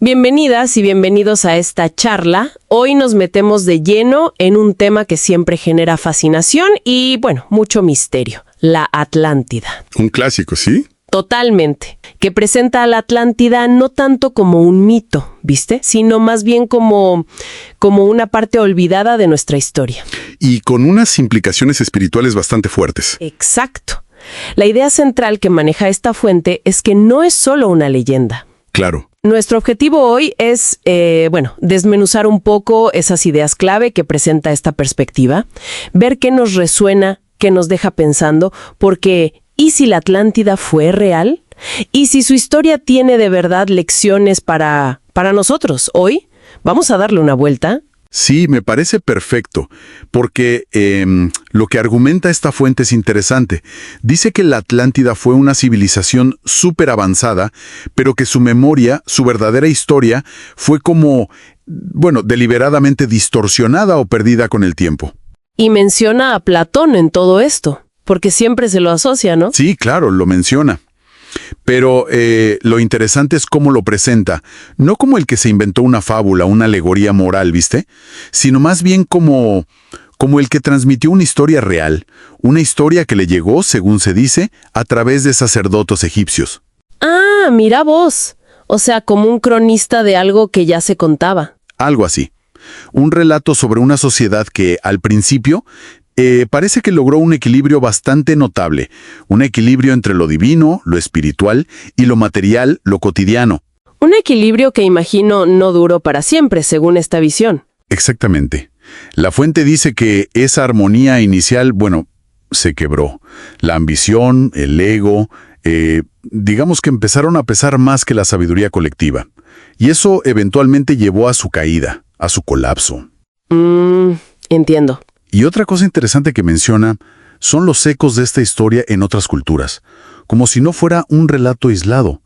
Bienvenidas y bienvenidos a esta charla. Hoy nos metemos de lleno en un tema que siempre genera fascinación y, bueno, mucho misterio, la Atlántida. Un clásico, ¿sí? Totalmente. Que presenta a la Atlántida no tanto como un mito, ¿viste? Sino más bien como una parte olvidada de nuestra historia. Y con unas implicaciones espirituales bastante fuertes. Exacto. La idea central que maneja esta fuente es que no es solo una leyenda. Claro. Nuestro objetivo hoy es, desmenuzar un poco esas ideas clave que presenta esta perspectiva, ver qué nos resuena, qué nos deja pensando, porque ¿y si la Atlántida fue real? ¿Y si su historia tiene de verdad lecciones para nosotros hoy? Vamos a darle una vuelta. Sí, me parece perfecto, porque lo que argumenta esta fuente es interesante. Dice que la Atlántida fue una civilización súper avanzada, pero que su memoria, su verdadera historia, fue como, deliberadamente distorsionada o perdida con el tiempo. Y menciona a Platón en todo esto, porque siempre se lo asocia, ¿no? Sí, claro, lo menciona. Pero lo interesante es cómo lo presenta, no como el que se inventó una fábula, una alegoría moral, ¿viste? Sino más bien como el que transmitió una historia real, una historia que le llegó, según se dice, a través de sacerdotes egipcios. Ah, mira vos. O sea, como un cronista de algo que ya se contaba. Algo así. Un relato sobre una sociedad que, al principio, parece que logró un equilibrio bastante notable, un equilibrio entre lo divino, lo espiritual y lo material, lo cotidiano. Un equilibrio que imagino no duró para siempre, según esta visión. Exactamente. La fuente dice que esa armonía inicial, se quebró. La ambición, el ego, digamos que empezaron a pesar más que la sabiduría colectiva. Y eso eventualmente llevó a su caída, a su colapso. Entiendo. Y otra cosa interesante que menciona son los ecos de esta historia en otras culturas, como si no fuera un relato aislado.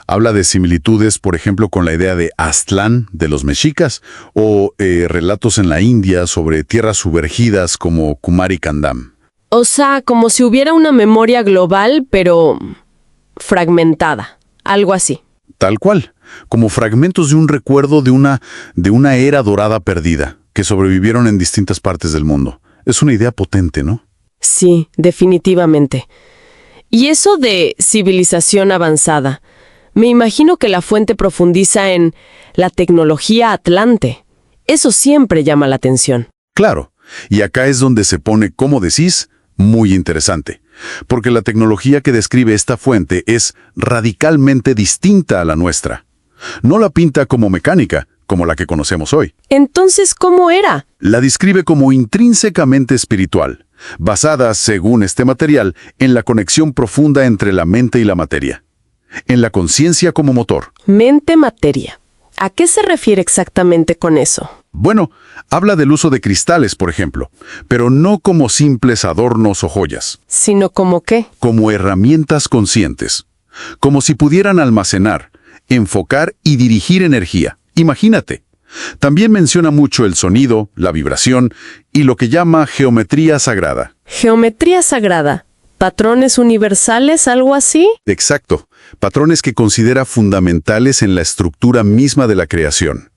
Habla de similitudes, por ejemplo, con la idea de Aztlán de los mexicas, o relatos en la India sobre tierras sumergidas como Kumari Kandam. O sea, como si hubiera una memoria global, pero fragmentada. Algo así. Tal cual, como fragmentos de un recuerdo de una era dorada perdida, que sobrevivieron en distintas partes del mundo. Es una idea potente, ¿no? Sí, definitivamente. Y eso de civilización avanzada, me imagino que la fuente profundiza en la tecnología atlante. Eso siempre llama la atención. Claro, y acá es donde se pone, como decís, muy interesante. Porque la tecnología que describe esta fuente es radicalmente distinta a la nuestra. No la pinta como mecánica, como la que conocemos hoy. Entonces, ¿cómo era? La describe como intrínsecamente espiritual, basada, según este material, en la conexión profunda entre la mente y la materia, en la conciencia como motor. Mente-materia. ¿A qué se refiere exactamente con eso? Habla del uso de cristales, por ejemplo, pero no como simples adornos o joyas. ¿Sino como qué? Como herramientas conscientes, como si pudieran almacenar, enfocar y dirigir energía. Imagínate. También menciona mucho el sonido, la vibración y lo que llama geometría sagrada. ¿Geometría sagrada? ¿Patrones universales, algo así? Exacto. Patrones que considera fundamentales en la estructura misma de la creación.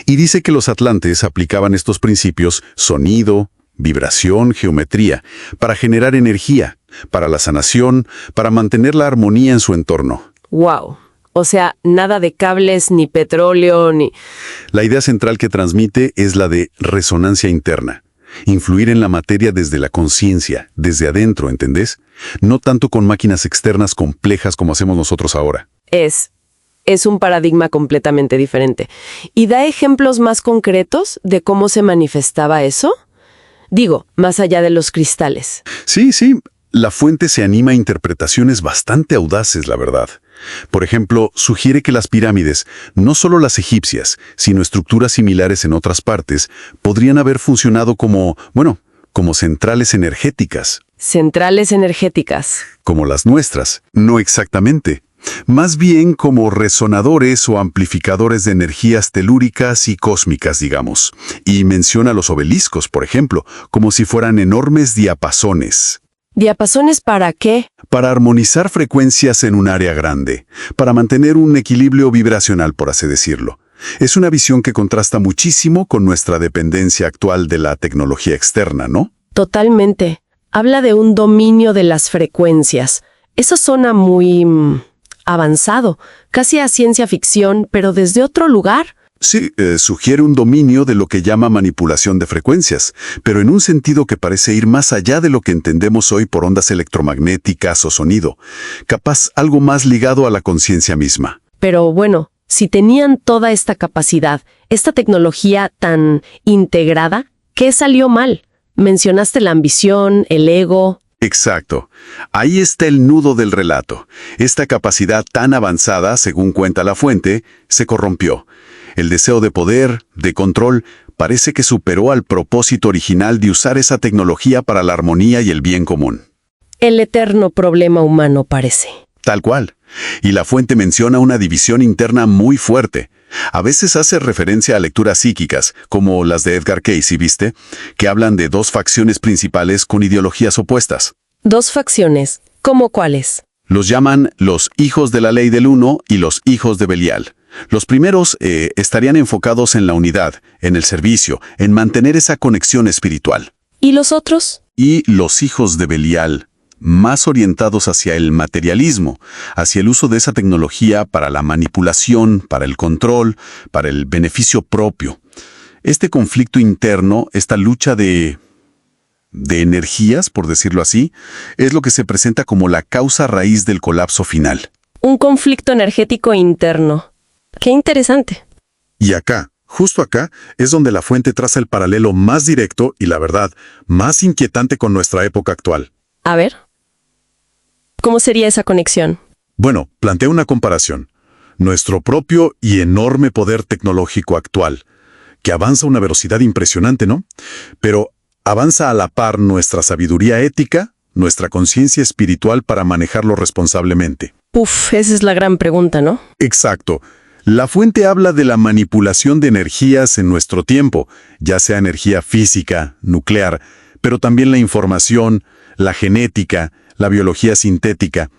Y dice que los atlantes aplicaban estos principios, sonido, vibración, geometría, para generar energía, para la sanación, para mantener la armonía en su entorno. ¡Wow! O sea, nada de cables, ni petróleo, ni... La idea central que transmite es la de resonancia interna. Influir en la materia desde la conciencia, desde adentro, ¿entendés? No tanto con máquinas externas complejas como hacemos nosotros ahora. Es un paradigma completamente diferente. ¿Y da ejemplos más concretos de cómo se manifestaba eso? Digo, más allá de los cristales. Sí. La fuente se anima a interpretaciones bastante audaces, la verdad. Por ejemplo, sugiere que las pirámides, no solo las egipcias, sino estructuras similares en otras partes, podrían haber funcionado como centrales energéticas. ¿Centrales energéticas? Como las nuestras. No exactamente. Más bien como resonadores o amplificadores de energías telúricas y cósmicas, digamos. Y menciona los obeliscos, por ejemplo, como si fueran enormes diapasones. ¿Diapasones para qué? Para armonizar frecuencias en un área grande, para mantener un equilibrio vibracional, por así decirlo. Es una visión que contrasta muchísimo con nuestra dependencia actual de la tecnología externa, ¿no? Totalmente. Habla de un dominio de las frecuencias. Eso suena muy avanzado, casi a ciencia ficción, pero desde otro lugar. Sí, sugiere un dominio de lo que llama manipulación de frecuencias, pero en un sentido que parece ir más allá de lo que entendemos hoy por ondas electromagnéticas o sonido, capaz algo más ligado a la conciencia misma. Pero bueno, si tenían toda esta capacidad, esta tecnología tan integrada, ¿qué salió mal? Mencionaste la ambición, el ego. Exacto. Ahí está el nudo del relato. Esta capacidad tan avanzada, según cuenta la fuente, se corrompió. El deseo de poder, de control, parece que superó al propósito original de usar esa tecnología para la armonía y el bien común. El eterno problema humano parece. Tal cual. Y la fuente menciona una división interna muy fuerte. A veces hace referencia a lecturas psíquicas, como las de Edgar Cayce, ¿viste? Que hablan de dos facciones principales con ideologías opuestas. Dos facciones. ¿Cómo cuáles? Los llaman los hijos de la ley del uno y los hijos de Belial. Los primeros estarían enfocados en la unidad, en el servicio, en mantener esa conexión espiritual. ¿Y los otros? Y los hijos de Belial, más orientados hacia el materialismo, hacia el uso de esa tecnología para la manipulación, para el control, para el beneficio propio. Este conflicto interno, esta lucha de energías, por decirlo así, es lo que se presenta como la causa raíz del colapso final. Un conflicto energético interno. ¡Qué interesante! Y acá, justo acá, es donde la fuente traza el paralelo más directo y, la verdad, más inquietante con nuestra época actual. A ver. ¿Cómo sería esa conexión? Bueno, plantea una comparación. Nuestro propio y enorme poder tecnológico actual, que avanza a una velocidad impresionante, ¿no? Pero avanza a la par nuestra sabiduría ética, nuestra conciencia espiritual para manejarlo responsablemente. Uf, esa es la gran pregunta, ¿no? Exacto. La fuente habla de la manipulación de energías en nuestro tiempo, ya sea energía física, nuclear, pero también la información, la genética, la biología sintética.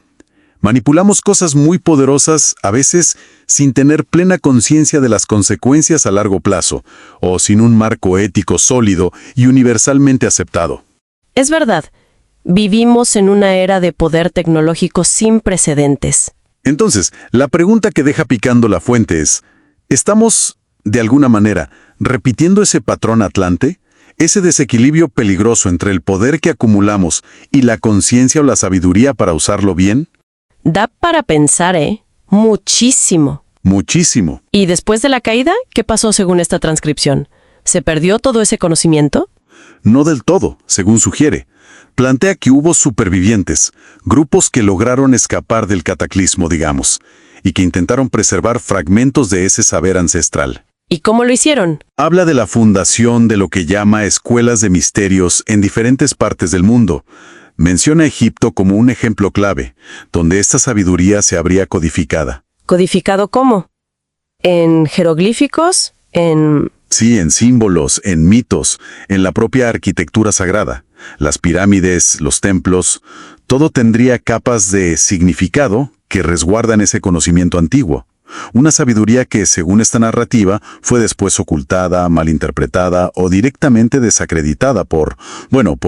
Manipulamos cosas muy poderosas, a veces sin tener plena conciencia de las consecuencias a largo plazo, o sin un marco ético sólido y universalmente aceptado. Es verdad. Vivimos en una era de poder tecnológico sin precedentes. Entonces, la pregunta que deja picando la fuente es, ¿estamos, de alguna manera, repitiendo ese patrón atlante? Ese desequilibrio peligroso entre el poder que acumulamos y la conciencia o la sabiduría para usarlo bien? Da para pensar, ¿eh? Muchísimo. Muchísimo. ¿Y después de la caída, qué pasó según esta transcripción? ¿Se perdió todo ese conocimiento? No del todo, según sugiere. Plantea que hubo supervivientes, grupos que lograron escapar del cataclismo, digamos, y que intentaron preservar fragmentos de ese saber ancestral. ¿Y cómo lo hicieron? Habla de la fundación de lo que llama escuelas de misterios en diferentes partes del mundo. Menciona Egipto como un ejemplo clave, donde esta sabiduría se habría codificada. ¿Codificado cómo? ¿En jeroglíficos? Sí, en símbolos, en mitos, en la propia arquitectura sagrada. Las pirámides, los templos, todo tendría capas de significado que resguardan ese conocimiento antiguo. Una sabiduría que, según esta narrativa, fue después ocultada, malinterpretada o directamente desacreditada por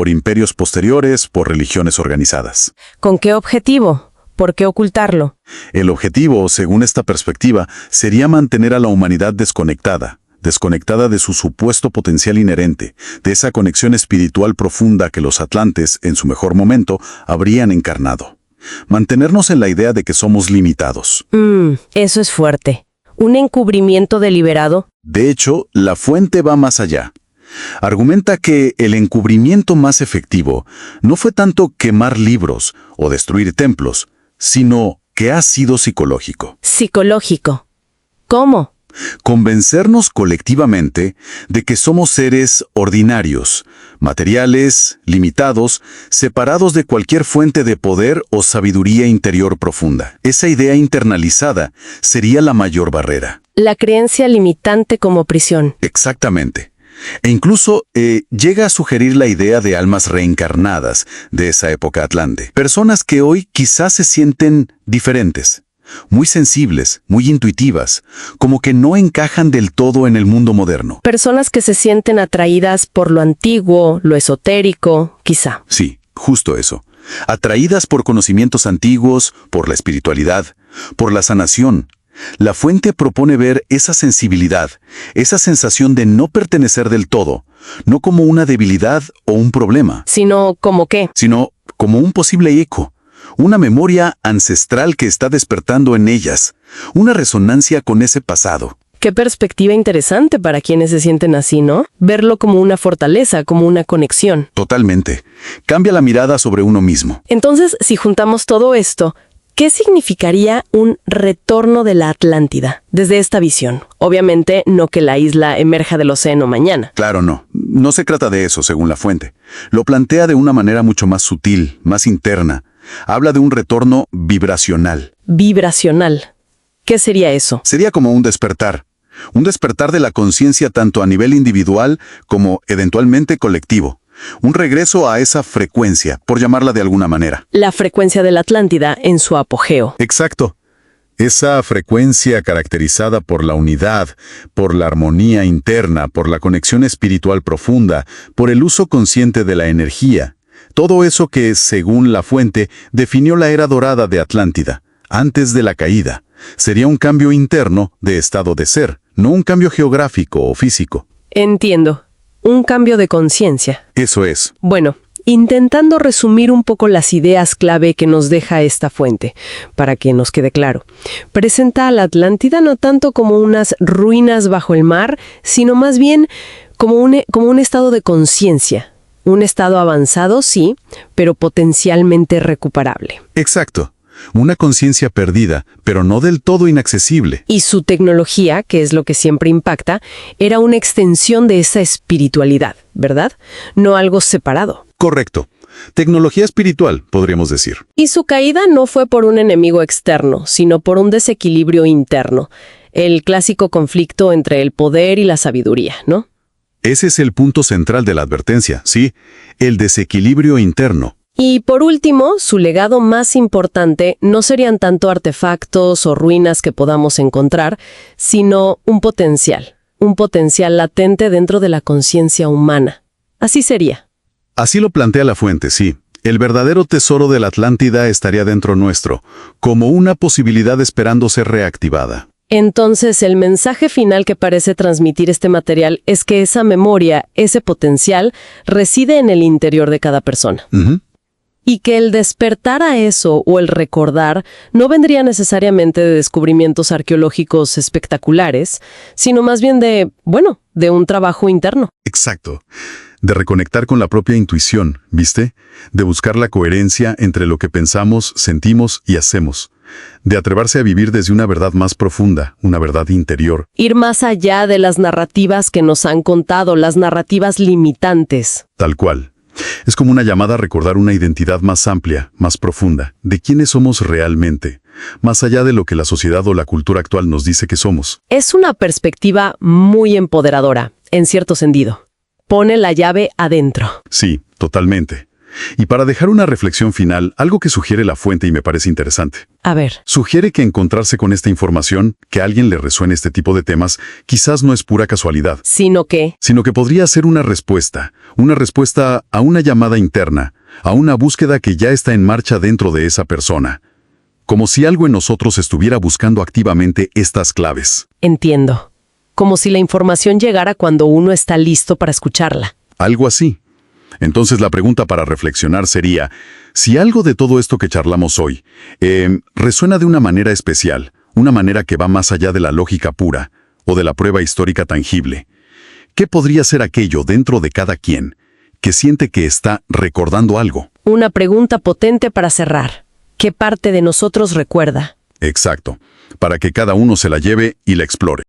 imperios posteriores, por religiones organizadas. ¿Con qué objetivo? ¿Por qué ocultarlo? El objetivo, según esta perspectiva, sería mantener a la humanidad desconectada de su supuesto potencial inherente, de esa conexión espiritual profunda que los atlantes, en su mejor momento, habrían encarnado. Mantenernos en la idea de que somos limitados. Eso es fuerte. ¿Un encubrimiento deliberado? De hecho, la fuente va más allá. Argumenta que el encubrimiento más efectivo no fue tanto quemar libros o destruir templos, sino que ha sido psicológico. Psicológico. ¿Cómo? Convencernos colectivamente de que somos seres ordinarios, materiales, limitados, separados de cualquier fuente de poder o sabiduría interior profunda. Esa idea internalizada sería la mayor barrera. La creencia limitante como prisión. Exactamente. E incluso llega a sugerir la idea de almas reencarnadas de esa época atlante. Personas que hoy quizás se sienten diferentes, muy sensibles, muy intuitivas, como que no encajan del todo en el mundo moderno. Personas que se sienten atraídas por lo antiguo, lo esotérico, quizá. Sí, justo eso. Atraídas por conocimientos antiguos, por la espiritualidad, por la sanación. La fuente propone ver esa sensibilidad, esa sensación de no pertenecer del todo, no como una debilidad o un problema, Sino, ¿como qué? sino como un posible eco, una memoria ancestral que está despertando en ellas, una resonancia con ese pasado. Qué perspectiva interesante para quienes se sienten así, ¿no? Verlo como una fortaleza, como una conexión. Totalmente. Cambia la mirada sobre uno mismo. Entonces, si juntamos todo esto, ¿qué significaría un retorno de la Atlántida desde esta visión? Obviamente, no que la isla emerja del océano mañana. Claro, no. No se trata de eso, según la fuente. Lo plantea de una manera mucho más sutil, más interna. Habla de un retorno vibracional. Vibracional. ¿Qué sería eso? Sería como un despertar. Un despertar de la conciencia tanto a nivel individual como eventualmente colectivo. Un regreso a esa frecuencia, por llamarla de alguna manera. La frecuencia de la Atlántida en su apogeo. Exacto. Esa frecuencia caracterizada por la unidad, por la armonía interna, por la conexión espiritual profunda, por el uso consciente de la energía. Todo eso que, según la fuente, definió la era dorada de Atlántida, antes de la caída. Sería un cambio interno de estado de ser, no un cambio geográfico o físico. Entiendo. Un cambio de conciencia. Eso es. Bueno, intentando resumir un poco las ideas clave que nos deja esta fuente, para que nos quede claro. Presenta a la Atlántida no tanto como unas ruinas bajo el mar, sino más bien como un estado de conciencia. Un estado avanzado, sí, pero potencialmente recuperable. Exacto. Una conciencia perdida, pero no del todo inaccesible. Y su tecnología, que es lo que siempre impacta, era una extensión de esa espiritualidad, ¿verdad? No algo separado. Correcto. Tecnología espiritual, podríamos decir. Y su caída no fue por un enemigo externo, sino por un desequilibrio interno. El clásico conflicto entre el poder y la sabiduría, ¿no? Ese es el punto central de la advertencia, sí, el desequilibrio interno. Y por último, su legado más importante no serían tanto artefactos o ruinas que podamos encontrar, sino un potencial latente dentro de la conciencia humana. Así sería. Así lo plantea la fuente, sí. El verdadero tesoro de la Atlántida estaría dentro nuestro, como una posibilidad esperando ser reactivada. Entonces, el mensaje final que parece transmitir este material es que esa memoria, ese potencial, reside en el interior de cada persona. Y que el despertar a eso o el recordar no vendría necesariamente de descubrimientos arqueológicos espectaculares, sino más bien de un trabajo interno. Exacto. De reconectar con la propia intuición, ¿viste? De buscar la coherencia entre lo que pensamos, sentimos y hacemos. De atreverse a vivir desde una verdad más profunda, una verdad interior. Ir más allá de las narrativas que nos han contado, las narrativas limitantes. Tal cual. Es como una llamada a recordar una identidad más amplia, más profunda, de quiénes somos realmente, más allá de lo que la sociedad o la cultura actual nos dice que somos. Es una perspectiva muy empoderadora, en cierto sentido. Pone la llave adentro. Sí, totalmente. Y para dejar una reflexión final, algo que sugiere la fuente y me parece interesante. A ver. Sugiere que encontrarse con esta información, que a alguien le resuene este tipo de temas, quizás no es pura casualidad. Sino que podría ser una respuesta a una llamada interna, a una búsqueda que ya está en marcha dentro de esa persona. Como si algo en nosotros estuviera buscando activamente estas claves. Entiendo. Como si la información llegara cuando uno está listo para escucharla. Algo así. Entonces la pregunta para reflexionar sería, si algo de todo esto que charlamos hoy resuena de una manera especial, una manera que va más allá de la lógica pura o de la prueba histórica tangible, ¿qué podría ser aquello dentro de cada quien que siente que está recordando algo? Una pregunta potente para cerrar. ¿Qué parte de nosotros recuerda? Exacto, para que cada uno se la lleve y la explore.